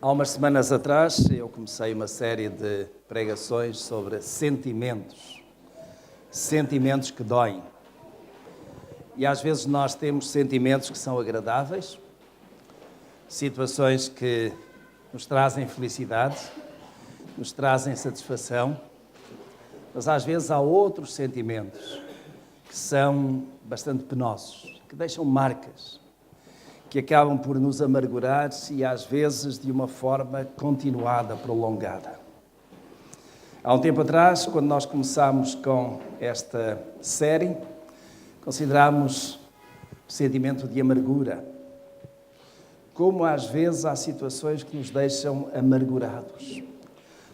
Há umas semanas atrás eu comecei uma série de pregações sobre sentimentos. Sentimentos que doem. E às vezes nós temos sentimentos que são agradáveis, situações que nos trazem felicidade, nos trazem satisfação, mas às vezes há outros sentimentos que são bastante penosos, que deixam marcas, que acabam por nos amargurar e às vezes de uma forma continuada, prolongada. Há um tempo atrás, quando nós começámos com esta série, considerámos o sentimento de amargura. Como às vezes há situações que nos deixam amargurados.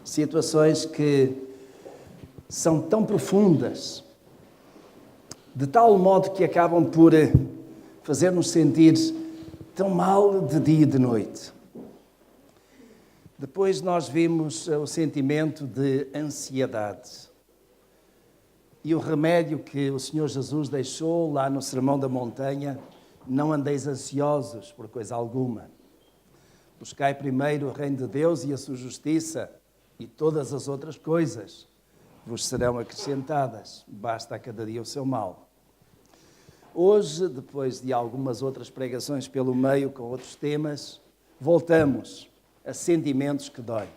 Situações que são tão profundas, de tal modo que acabam por fazer-nos sentir tão mal de dia e de noite. Depois nós vimos o sentimento de ansiedade. E o remédio que o Senhor Jesus deixou lá no Sermão da Montanha: não andeis ansiosos por coisa alguma. Buscai primeiro o reino de Deus e a sua justiça, e todas as outras coisas vos serão acrescentadas. Basta a cada dia o seu mal. Hoje, depois de algumas outras pregações pelo meio com outros temas, voltamos a sentimentos que doem.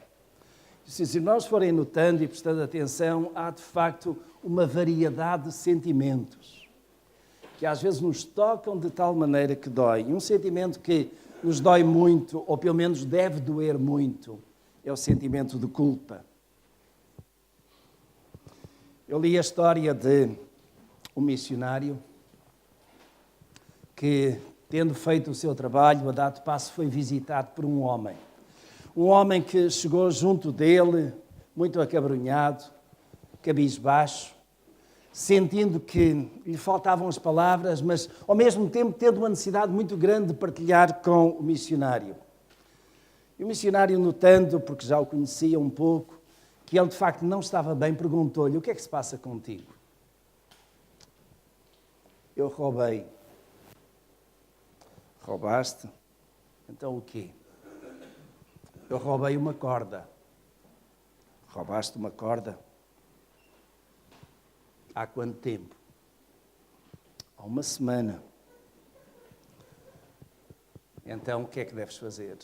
Se os irmãos forem notando e prestando atenção, há de facto uma variedade de sentimentos que às vezes nos tocam de tal maneira que doem. Um sentimento que nos dói muito, ou pelo menos deve doer muito, é o sentimento de culpa. Eu li a história de um missionário que, tendo feito o seu trabalho, a dado passo foi visitado por um homem. Um homem que chegou junto dele, muito acabrunhado, cabisbaixo, sentindo que lhe faltavam as palavras, mas ao mesmo tempo tendo uma necessidade muito grande de partilhar com o missionário. E o missionário, notando, porque já o conhecia um pouco, que ele de facto não estava bem, perguntou-lhe: o que é que se passa contigo? Eu roubei. Roubaste? Então o quê? Eu roubei uma corda. Roubaste uma corda? Há quanto tempo? Há uma semana. Então o que é que deves fazer?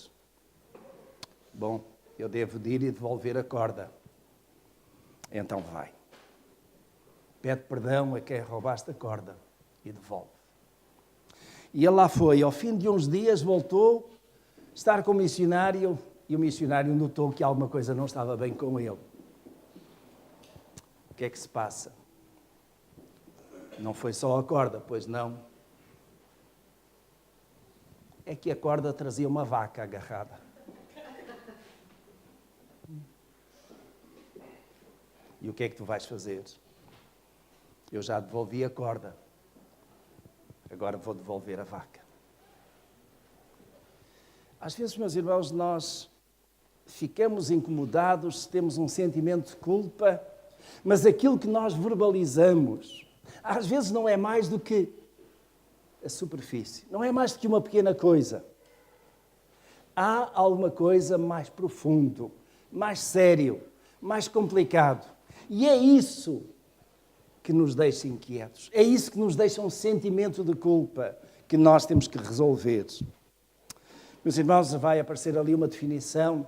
Bom, eu devo de ir e devolver a corda. Então vai. Pede perdão a quem roubaste a corda e devolve. E ele lá foi. Ao fim de uns dias voltou a estar com o missionário e o missionário notou que alguma coisa não estava bem com ele. O que é que se passa? Não foi só a corda, pois não. É que a corda trazia uma vaca agarrada. E o que é que tu vais fazer? Eu já devolvi a corda. Agora vou devolver a vaca. Às vezes, meus irmãos, nós ficamos incomodados se temos um sentimento de culpa, mas aquilo que nós verbalizamos, às vezes não é mais do que a superfície, não é mais do que uma pequena coisa. Há alguma coisa mais profundo, mais sério, mais complicado. E é isso que nos deixa inquietos. É isso que nos deixa um sentimento de culpa que nós temos que resolver. Meus irmãos, vai aparecer ali uma definição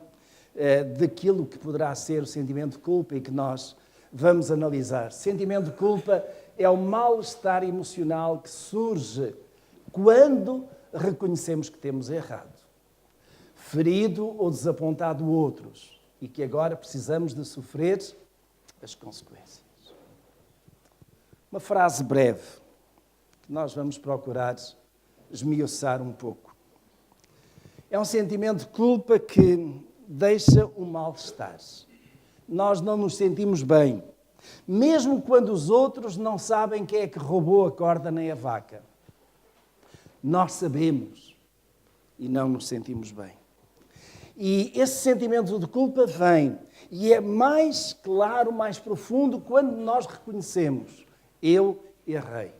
daquilo que poderá ser o sentimento de culpa e que nós vamos analisar. Sentimento de culpa é o mal-estar emocional que surge quando reconhecemos que temos errado, ferido ou desapontado outros e que agora precisamos de sofrer as consequências. Uma frase breve que nós vamos procurar esmiuçar um pouco. É um sentimento de culpa que deixa um mal-estar. Nós não nos sentimos bem, mesmo quando os outros não sabem quem é que roubou a corda nem a vaca. Nós sabemos e não nos sentimos bem. E esse sentimento de culpa vem e é mais claro, mais profundo quando nós reconhecemos: eu errei.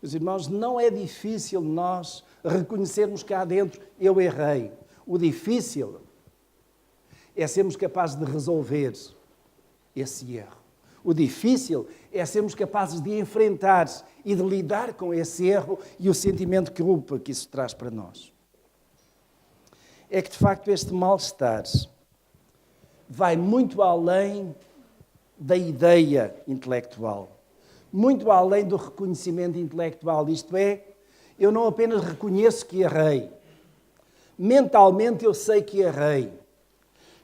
Meus irmãos, não é difícil nós reconhecermos cá dentro: eu errei. O difícil é sermos capazes de resolver esse erro. O difícil é sermos capazes de enfrentar e de lidar com esse erro e o sentimento de culpa que isso traz para nós. É que, de facto, este mal-estar vai muito além da ideia intelectual, muito além do reconhecimento intelectual. Isto é, eu não apenas reconheço que errei, mentalmente eu sei que errei,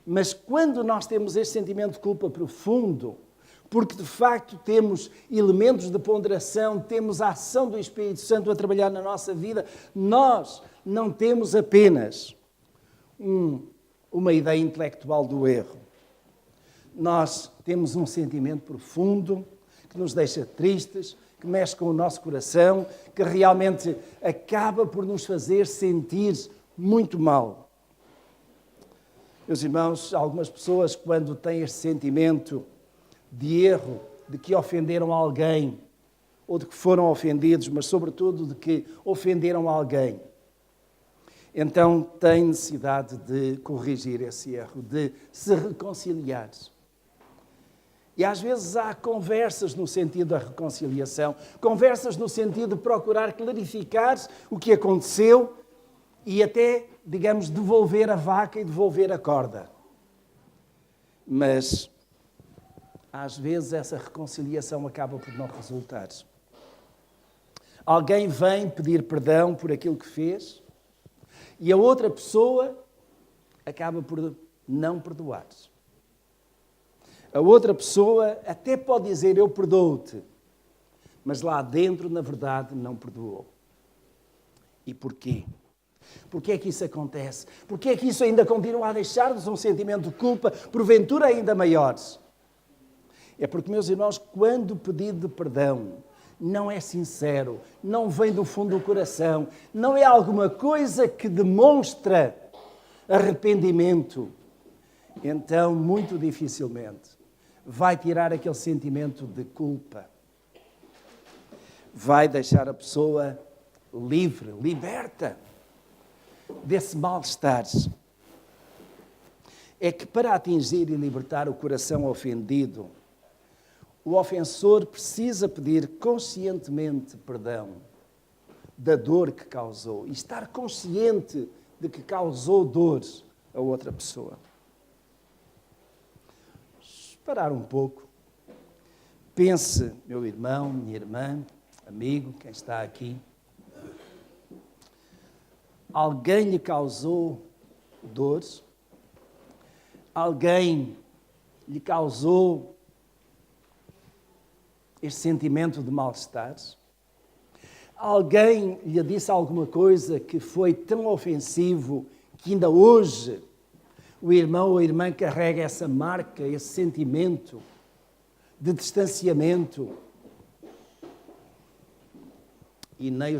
mas quando nós temos este sentimento de culpa profundo, porque de facto temos elementos de ponderação, temos a ação do Espírito Santo a trabalhar na nossa vida, nós não temos apenas uma ideia intelectual do erro. Nós temos um sentimento profundo que nos deixa tristes, que mexe com o nosso coração, que realmente acaba por nos fazer sentir muito mal. Meus irmãos, algumas pessoas, quando têm este sentimento de erro, de que ofenderam alguém, ou de que foram ofendidos, mas sobretudo de que ofenderam alguém, então têm necessidade de corrigir esse erro, de se reconciliar. E às vezes há conversas no sentido da reconciliação, conversas no sentido de procurar clarificar o que aconteceu e até, digamos, devolver a vaca e devolver a corda. Mas, às vezes, essa reconciliação acaba por não resultar. Alguém vem pedir perdão por aquilo que fez e a outra pessoa acaba por não perdoar. A outra pessoa até pode dizer, eu perdoo-te, mas lá dentro, na verdade, não perdoou. E porquê? Porquê é que isso acontece? Porquê é que isso ainda continua a deixar-nos um sentimento de culpa, porventura ainda maiores? É porque, meus irmãos, quando o pedido de perdão não é sincero, não vem do fundo do coração, não é alguma coisa que demonstra arrependimento, então, muito dificilmente, vai tirar aquele sentimento de culpa. Vai deixar a pessoa livre, liberta desse mal-estar. É que para atingir e libertar o coração ofendido, o ofensor precisa pedir conscientemente perdão da dor que causou e estar consciente de que causou dor a outra pessoa. Parar um pouco. Pense, meu irmão, minha irmã, amigo, quem está aqui. Alguém lhe causou dores? Alguém lhe causou este sentimento de mal-estar? Alguém lhe disse alguma coisa que foi tão ofensivo que ainda hoje o irmão ou a irmã carrega essa marca, esse sentimento de distanciamento? E nem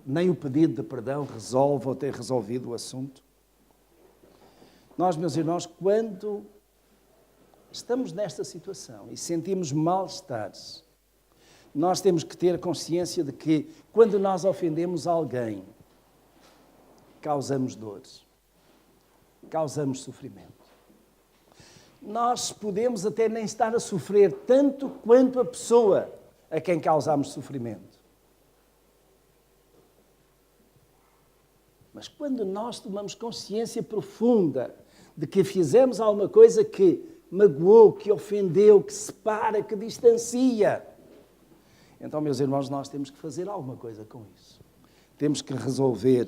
nem o pedido de perdão resolve ou tem resolvido o assunto. Nós, meus irmãos, quando estamos nesta situação e sentimos mal-estares, nós temos que ter consciência de que, quando nós ofendemos alguém, causamos dores, causamos sofrimento. Nós podemos até nem estar a sofrer tanto quanto a pessoa a quem causamos sofrimento. Mas quando nós tomamos consciência profunda de que fizemos alguma coisa que magoou, que ofendeu, que separa, que distancia, então, meus irmãos, nós temos que fazer alguma coisa com isso. Temos que resolver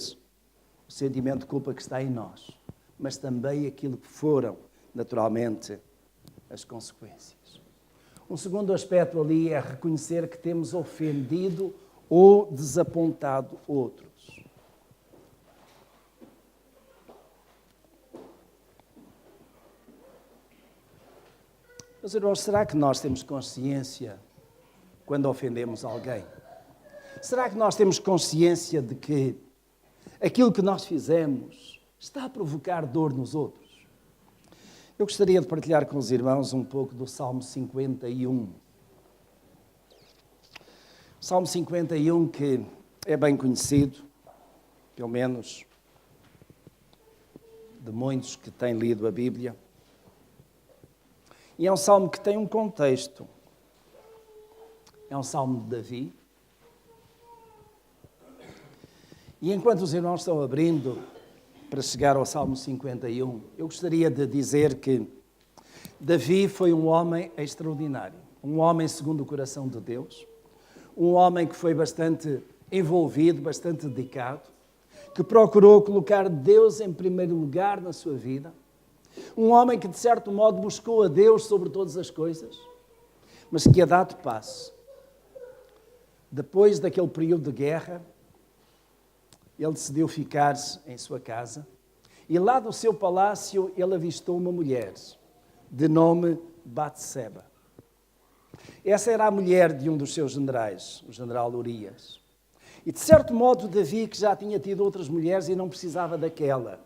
o sentimento de culpa que está em nós, mas também aquilo que foram, naturalmente, as consequências. Um segundo aspecto ali é reconhecer que temos ofendido ou desapontado outros. Meus irmãos, será que nós temos consciência quando ofendemos alguém? Será que nós temos consciência de que aquilo que nós fizemos está a provocar dor nos outros? Eu gostaria de partilhar com os irmãos um pouco do Salmo 51. O Salmo 51, que é bem conhecido, pelo menos de muitos que têm lido a Bíblia. E é um salmo que tem um contexto. É um salmo de Davi. E enquanto os irmãos estão abrindo para chegar ao Salmo 51, eu gostaria de dizer que Davi foi um homem extraordinário, um homem segundo o coração de Deus, um homem que foi bastante envolvido, bastante dedicado, que procurou colocar Deus em primeiro lugar na sua vida, um homem que de certo modo buscou a Deus sobre todas as coisas, mas que a dado passo, depois daquele período de guerra, ele decidiu ficar em sua casa e lá do seu palácio ele avistou uma mulher de nome Batseba. Essa era a mulher de um dos seus generais, o general Urias. E de certo modo Davi, que já tinha tido outras mulheres e não precisava daquela,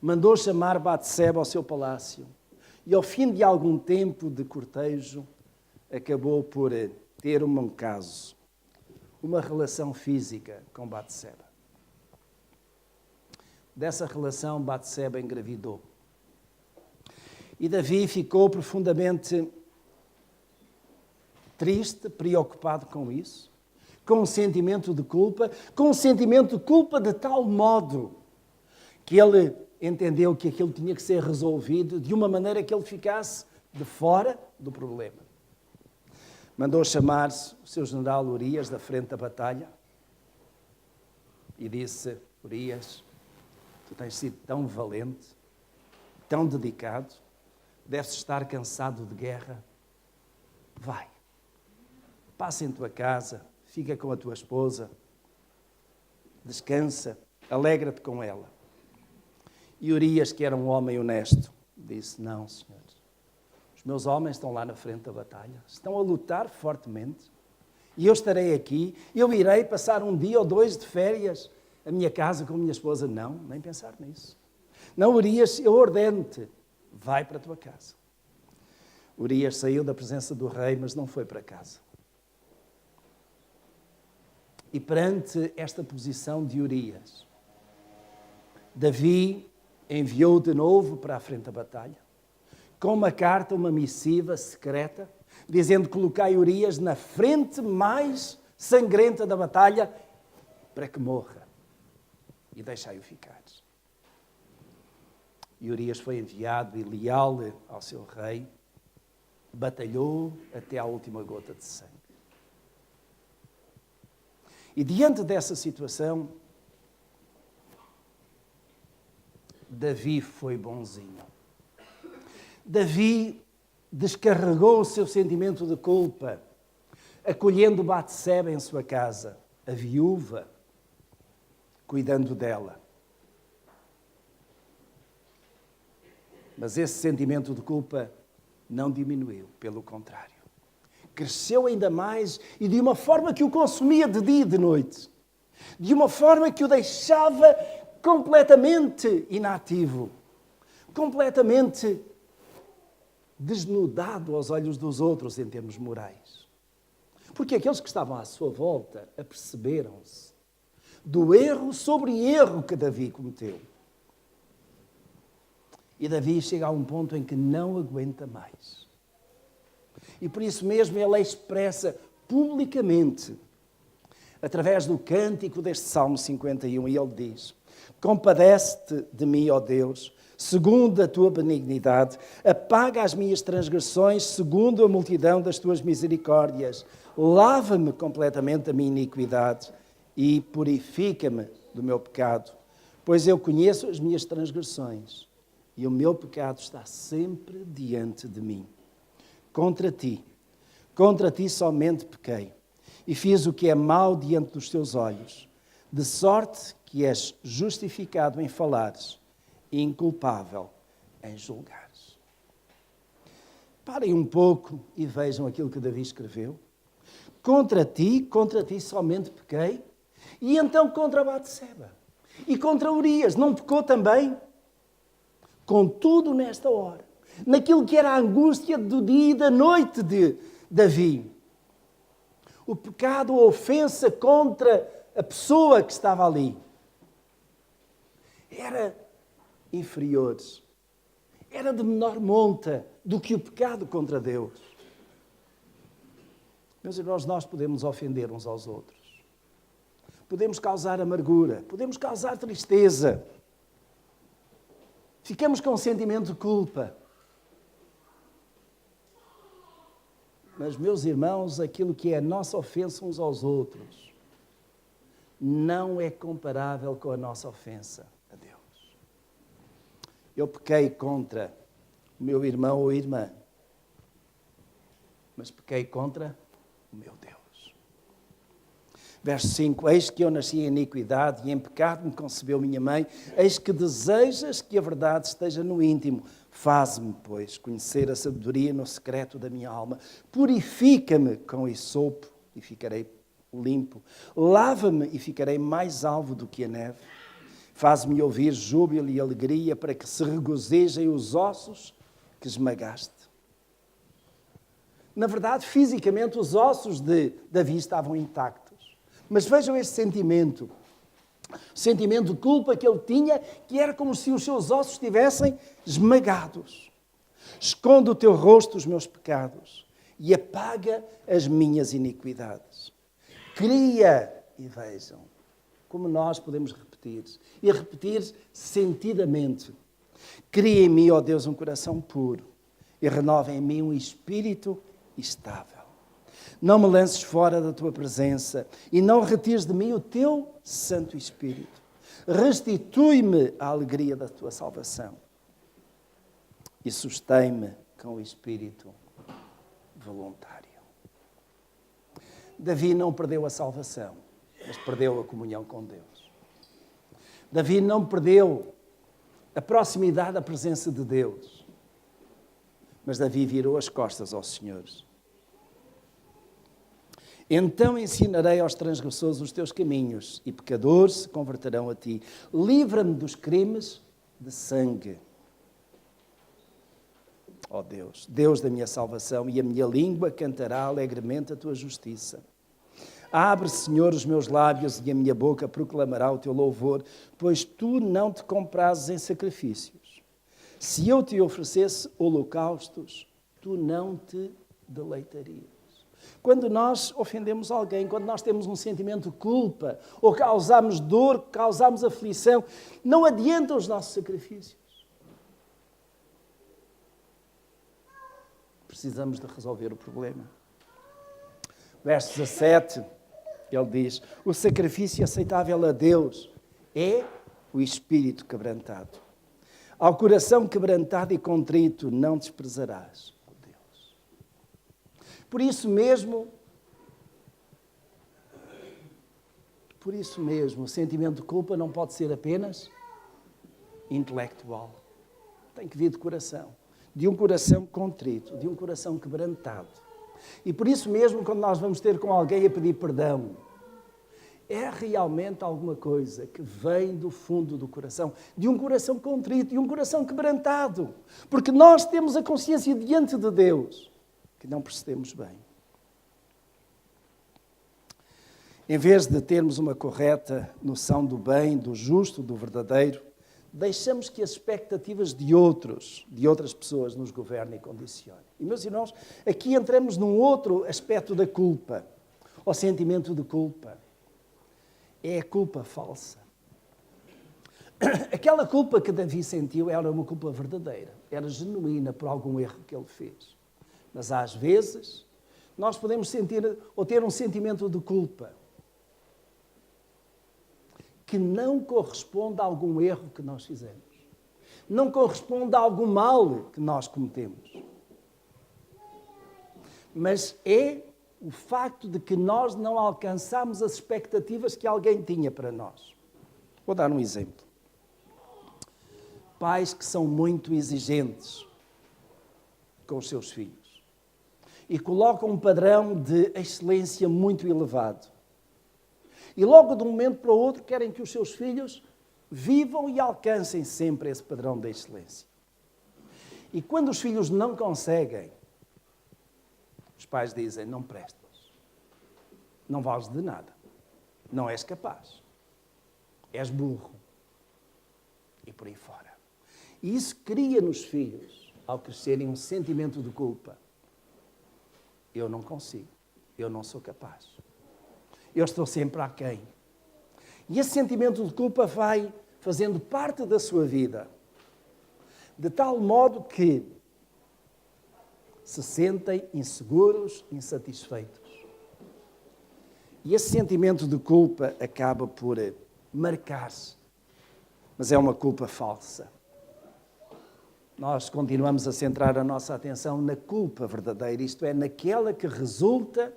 mandou chamar Batseba ao seu palácio e ao fim de algum tempo de cortejo acabou por ter um caso, uma relação física com Batseba. Dessa relação, Batseba engravidou. E Davi ficou profundamente triste, preocupado com isso, com um sentimento de culpa, de tal modo que ele entendeu que aquilo tinha que ser resolvido de uma maneira que ele ficasse de fora do problema. Mandou chamar-se o seu general Urias da frente da batalha e disse: Urias, tu tens sido tão valente, tão dedicado, deves estar cansado de guerra. Vai, passa em tua casa, fica com a tua esposa, descansa, alegra-te com ela. E Urias, que era um homem honesto, disse: não, senhor, os meus homens estão lá na frente da batalha, estão a lutar fortemente, e eu estarei aqui, eu irei passar um dia ou dois de férias a minha casa com a minha esposa. Não, nem pensar nisso. Não, Urias, eu ordeno-te, vai para a tua casa. Urias saiu da presença do rei, mas não foi para casa. E perante esta posição de Urias, Davi enviou de novo para a frente da batalha, com uma carta, uma missiva secreta, dizendo: colocai Urias na frente mais sangrenta da batalha para que morra. E deixai-o ficar. E Urias foi enviado e leal ao seu rei, batalhou até à última gota de sangue. E diante dessa situação, Davi foi bonzinho. Davi descarregou o seu sentimento de culpa, acolhendo Batseba em sua casa, a viúva, cuidando dela. Mas esse sentimento de culpa não diminuiu, pelo contrário. Cresceu ainda mais e de uma forma que o consumia de dia e de noite. De uma forma que o deixava completamente inativo. Completamente desnudado aos olhos dos outros em termos morais. Porque aqueles que estavam à sua volta aperceberam-se do erro sobre erro que Davi cometeu. E Davi chega a um ponto em que não aguenta mais. E por isso mesmo ele expressa publicamente, através do cântico deste Salmo 51, e ele diz: compadece-te de mim, ó Deus, segundo a tua benignidade, apaga as minhas transgressões, segundo a multidão das tuas misericórdias, lava-me completamente da minha iniquidade e purifica-me do meu pecado, pois eu conheço as minhas transgressões e o meu pecado está sempre diante de mim. Contra ti somente pequei e fiz o que é mau diante dos teus olhos, de sorte que és justificado em falares e inculpável em julgares. Parem um pouco e vejam aquilo que Davi escreveu. Contra ti somente pequei, e então contra Batseba e contra Urias, não pecou também? Contudo, nesta hora, naquilo que era a angústia do dia e da noite de Davi, o pecado, a ofensa contra a pessoa que estava ali, era inferiores. Era de menor monta do que o pecado contra Deus. Meus irmãos, nós podemos ofender uns aos outros. Podemos causar amargura, podemos causar tristeza. Ficamos com um sentimento de culpa. Mas, meus irmãos, aquilo que é a nossa ofensa uns aos outros não é comparável com a nossa ofensa a Deus. Eu pequei contra o meu irmão ou irmã, mas pequei contra o meu Deus. Verso 5, eis que eu nasci em iniquidade e em pecado me concebeu minha mãe, eis que desejas que a verdade esteja no íntimo. Faze-me, pois, conhecer a sabedoria no secreto da minha alma. Purifica-me com esopo e ficarei limpo. Lava-me e ficarei mais alvo do que a neve. Faz-me ouvir júbilo e alegria para que se regozijem os ossos que esmagaste. Na verdade, fisicamente, os ossos de Davi estavam intactos. Mas vejam este sentimento. O sentimento de culpa que ele tinha, que era como se os seus ossos estivessem esmagados. Esconde o teu rosto os meus pecados e apaga as minhas iniquidades. Cria, e vejam, como nós podemos repetir, e repetir sentidamente. Cria em mim, ó Deus, um coração puro e renova em mim um espírito estável. Não me lances fora da tua presença e não retires de mim o teu Santo Espírito. Restitui-me a alegria da tua salvação e sustém-me com o espírito voluntário. Davi não perdeu a salvação, mas perdeu a comunhão com Deus. Davi não perdeu a proximidade da presença de Deus, mas Davi virou as costas aos senhores. Então ensinarei aos transgressores os teus caminhos, e pecadores se converterão a ti. Livra-me dos crimes de sangue. Ó Deus, Deus da minha salvação, e a minha língua cantará alegremente a tua justiça. Abre, Senhor, os meus lábios, e a minha boca proclamará o teu louvor, pois tu não te comprazes em sacrifícios. Se eu te oferecesse holocaustos, tu não te deleitarias. Quando nós ofendemos alguém, quando nós temos um sentimento de culpa, ou causamos dor, causamos aflição, não adiantam os nossos sacrifícios. Precisamos de resolver o problema. Verso 17, ele diz, o sacrifício aceitável a Deus é o espírito quebrantado. Ao coração quebrantado e contrito não desprezarás. Por isso mesmo, o sentimento de culpa não pode ser apenas intelectual. Tem que vir de coração. De um coração contrito, de um coração quebrantado. E por isso mesmo, quando nós vamos ter com alguém a pedir perdão, é realmente alguma coisa que vem do fundo do coração, de um coração contrito, de um coração quebrantado. Porque nós temos a consciência diante de Deus que não procedemos bem. Em vez de termos uma correta noção do bem, do justo, do verdadeiro, deixamos que as expectativas de outras pessoas nos governem e condicionem. E, meus irmãos, aqui entramos num outro aspecto da culpa, o sentimento de culpa. É a culpa falsa. Aquela culpa que Davi sentiu era uma culpa verdadeira, era genuína por algum erro que ele fez. Mas às vezes nós podemos sentir ou ter um sentimento de culpa que não corresponde a algum erro que nós fizemos. Não corresponde a algum mal que nós cometemos. Mas é o facto de que nós não alcançamos as expectativas que alguém tinha para nós. Vou dar um exemplo. Pais que são muito exigentes com os seus filhos e colocam um padrão de excelência muito elevado. E logo de um momento para o outro querem que os seus filhos vivam e alcancem sempre esse padrão de excelência. E quando os filhos não conseguem, os pais dizem, não prestas, não vales de nada, não és capaz, és burro. E por aí fora. E isso cria nos filhos, ao crescerem, um sentimento de culpa. Eu não consigo, eu não sou capaz, eu estou sempre aquém. E esse sentimento de culpa vai fazendo parte da sua vida, de tal modo que se sentem inseguros, insatisfeitos. E esse sentimento de culpa acaba por marcar-se, mas é uma culpa falsa. Nós continuamos a centrar a nossa atenção na culpa verdadeira, isto é, naquela que resulta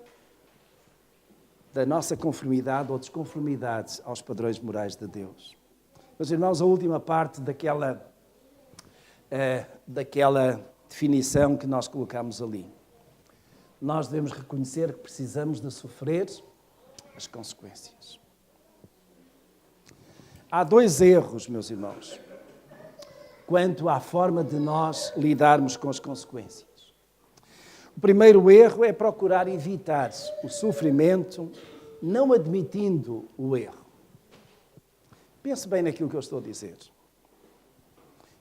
da nossa conformidade ou desconformidade aos padrões morais de Deus. Meus irmãos, a última parte daquela definição que nós colocamos ali. Nós devemos reconhecer que precisamos de sofrer as consequências. Há dois erros, meus irmãos, quanto à forma de nós lidarmos com as consequências. O primeiro erro é procurar evitar o sofrimento, não admitindo o erro. Pense bem naquilo que eu estou a dizer.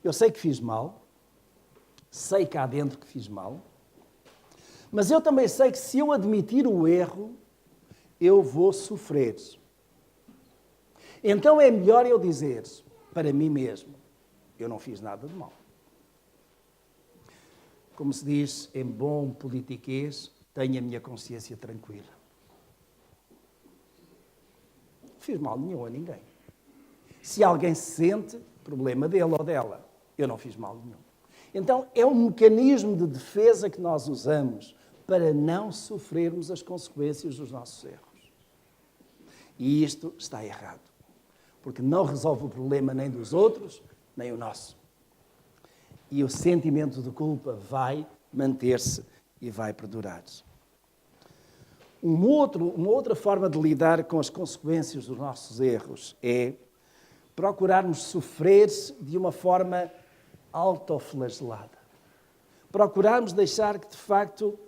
Eu sei que fiz mal, sei cá dentro que fiz mal, mas eu também sei que se eu admitir o erro, eu vou sofrer. Então é melhor eu dizer para mim mesmo, eu não fiz nada de mal. Como se diz em bom politiquês, tenho a minha consciência tranquila. Não fiz mal nenhum a ninguém. Se alguém se sente, problema dele ou dela. Eu não fiz mal nenhum. Então é um mecanismo de defesa que nós usamos para não sofrermos as consequências dos nossos erros. E isto está errado. Porque não resolve o problema nem dos outros, nem o nosso. E o sentimento de culpa vai manter-se e vai perdurar. Uma outra forma de lidar com as consequências dos nossos erros é procurarmos sofrer de uma forma autoflagelada. Procurarmos deixar que, de facto,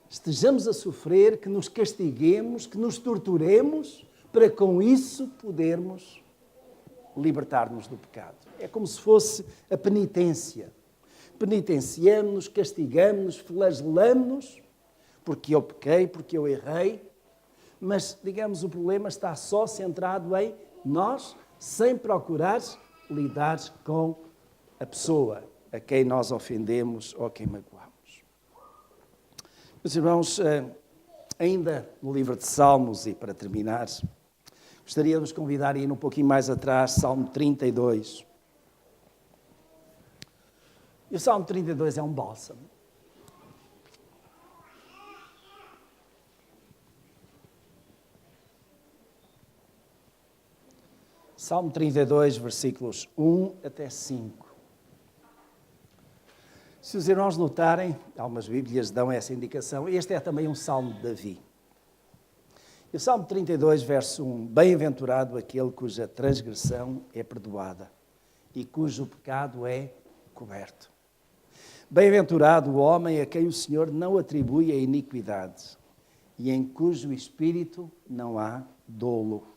estejamos a sofrer, que nos castiguemos, que nos torturemos, para com isso podermos libertar-nos do pecado. É como se fosse a penitência. Penitenciamos-nos, castigamos-nos, flagelamos-nos, porque eu pequei, porque eu errei, mas, digamos, o problema está só centrado em nós, sem procurar lidar com a pessoa a quem nós ofendemos ou a quem magoamos. Meus irmãos, ainda no livro de Salmos, e para terminar, gostaria de vos convidar a ir um pouquinho mais atrás, Salmo 32. E o Salmo 32 é um bálsamo. Salmo 32, versículos 1 até 5. Se os irmãos notarem, algumas Bíblias dão essa indicação, este é também um Salmo de Davi. E o Salmo 32, verso 1, bem-aventurado aquele cuja transgressão é perdoada e cujo pecado é coberto. Bem-aventurado o homem a quem o Senhor não atribui a iniquidade e em cujo espírito não há dolo.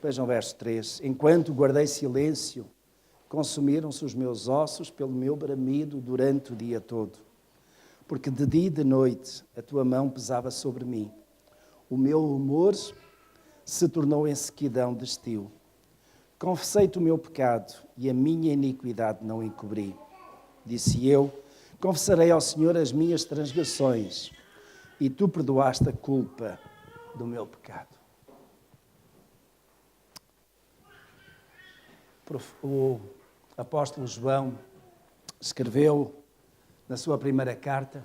Vejam o verso 3. Enquanto guardei silêncio, consumiram-se os meus ossos pelo meu bramido durante o dia todo. Porque de dia e de noite a tua mão pesava sobre mim. O meu humor se tornou em sequidão de estio. Confessei-te o meu pecado e a minha iniquidade não encobri. Disse eu, confessarei ao Senhor as minhas transgressões e tu perdoaste a culpa do meu pecado. O apóstolo João escreveu na sua primeira carta,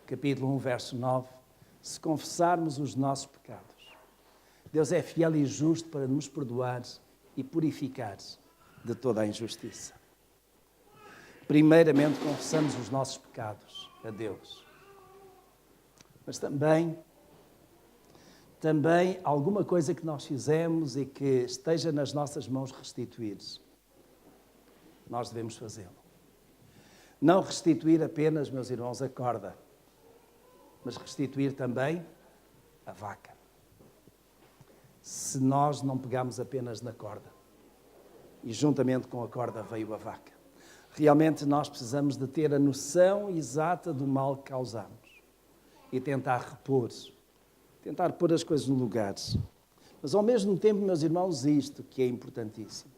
capítulo 1, verso 9, se confessarmos os nossos pecados, Deus é fiel e justo para nos perdoar e purificar de toda a injustiça. Primeiramente, confessamos os nossos pecados a Deus. Mas também alguma coisa que nós fizemos e que esteja nas nossas mãos restituir, nós devemos fazê-lo. Não restituir apenas, meus irmãos, a corda, mas restituir também a vaca. Se nós não pegarmos apenas na corda e juntamente com a corda veio a vaca. Realmente nós precisamos de ter a noção exata do mal que causamos e tentar repor, tentar pôr as coisas no lugar. Mas ao mesmo tempo, meus irmãos, isto que é importantíssimo.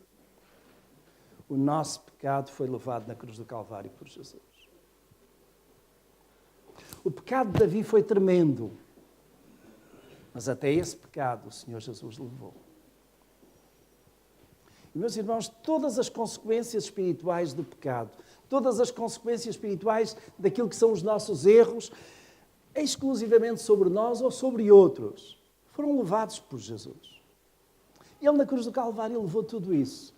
O nosso pecado foi levado na cruz do Calvário por Jesus. O pecado de Davi foi tremendo, mas até esse pecado o Senhor Jesus levou. E, meus irmãos, todas as consequências espirituais do pecado, todas as consequências espirituais daquilo que são os nossos erros, exclusivamente sobre nós ou sobre outros, foram levados por Jesus. Ele na cruz do Calvário levou tudo isso.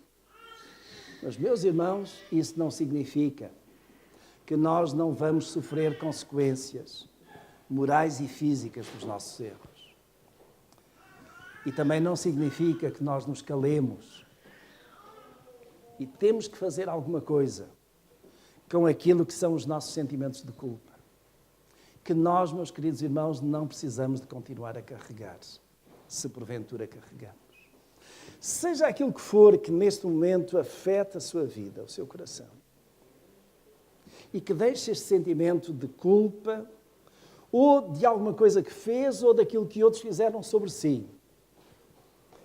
Mas, meus irmãos, isso não significa que nós não vamos sofrer consequências morais e físicas dos nossos erros. E também não significa que nós nos calemos. E temos que fazer alguma coisa com aquilo que são os nossos sentimentos de culpa. Que nós, meus queridos irmãos, não precisamos de continuar a carregar, se porventura carregamos. Seja aquilo que for que neste momento afeta a sua vida, o seu coração, e que deixe este sentimento de culpa, ou de alguma coisa que fez, ou daquilo que outros fizeram sobre si.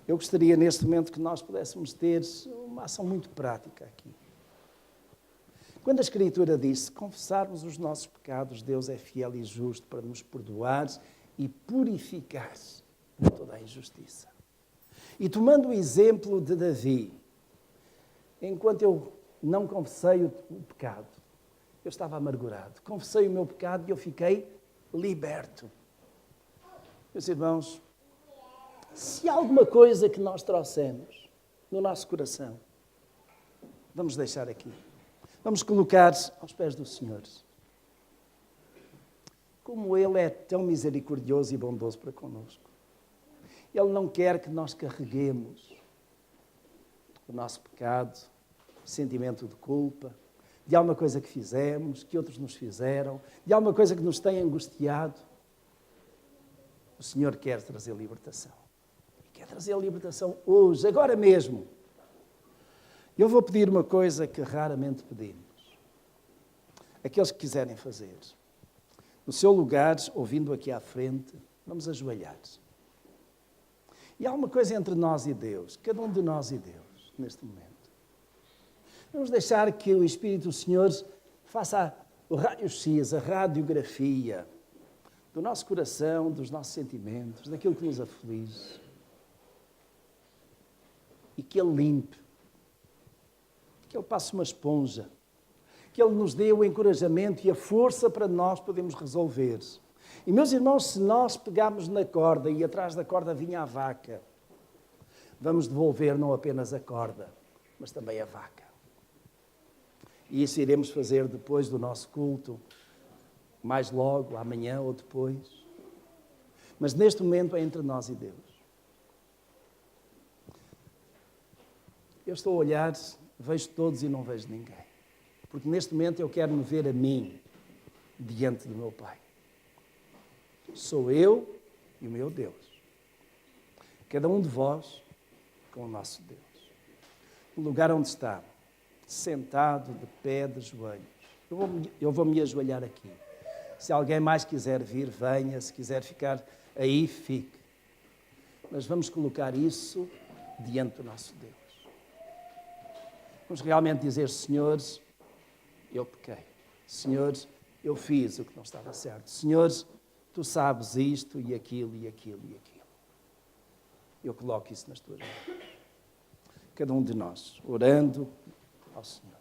Eu gostaria neste momento que nós pudéssemos ter uma ação muito prática aqui. Quando a Escritura diz, se confessarmos os nossos pecados, Deus é fiel e justo para nos perdoar e purificar de toda a injustiça. E tomando o exemplo de Davi, enquanto eu não confessei o pecado, eu estava amargurado. Confessei o meu pecado e eu fiquei liberto. Meus irmãos, se há alguma coisa que nós trouxemos no nosso coração, vamos deixar aqui. Vamos colocar aos pés do Senhor. Como Ele é tão misericordioso e bondoso para connosco. Ele não quer que nós carreguemos o nosso pecado, o sentimento de culpa, de alguma coisa que fizemos, que outros nos fizeram, de alguma coisa que nos tem angustiado. O Senhor quer trazer libertação. Quer trazer a libertação hoje, agora mesmo. Eu vou pedir uma coisa que raramente pedimos. Aqueles que quiserem fazer. No seu lugar, ouvindo aqui à frente, vamos ajoelhar. E há uma coisa entre nós e Deus, cada um de nós e Deus, neste momento. Vamos deixar que o Espírito do Senhor faça o raio-x, a radiografia do nosso coração, dos nossos sentimentos, daquilo que nos aflige. E que Ele limpe, que Ele passe uma esponja, que Ele nos dê o encorajamento e a força para nós podermos resolver. E, meus irmãos, se nós pegarmos na corda e atrás da corda vinha a vaca, vamos devolver não apenas a corda, mas também a vaca. E isso iremos fazer depois do nosso culto, mais logo, amanhã ou depois. Mas neste momento é entre nós e Deus. Eu estou a olhar, vejo todos e não vejo ninguém. Porque neste momento eu quero me ver a mim diante do meu Pai. Sou eu e o meu Deus. Cada um de vós com o nosso Deus. O lugar onde está, sentado, de pé, de joelhos. Eu vou me ajoelhar aqui. Se alguém mais quiser vir, venha. Se quiser ficar aí, fique. Mas vamos colocar isso diante do nosso Deus. Vamos realmente dizer, Senhor, eu pequei. Senhor, eu fiz o que não estava certo. Senhor, tu sabes isto e aquilo e aquilo e aquilo. Eu coloco isso nas tuas mãos. Cada um de nós, orando ao Senhor.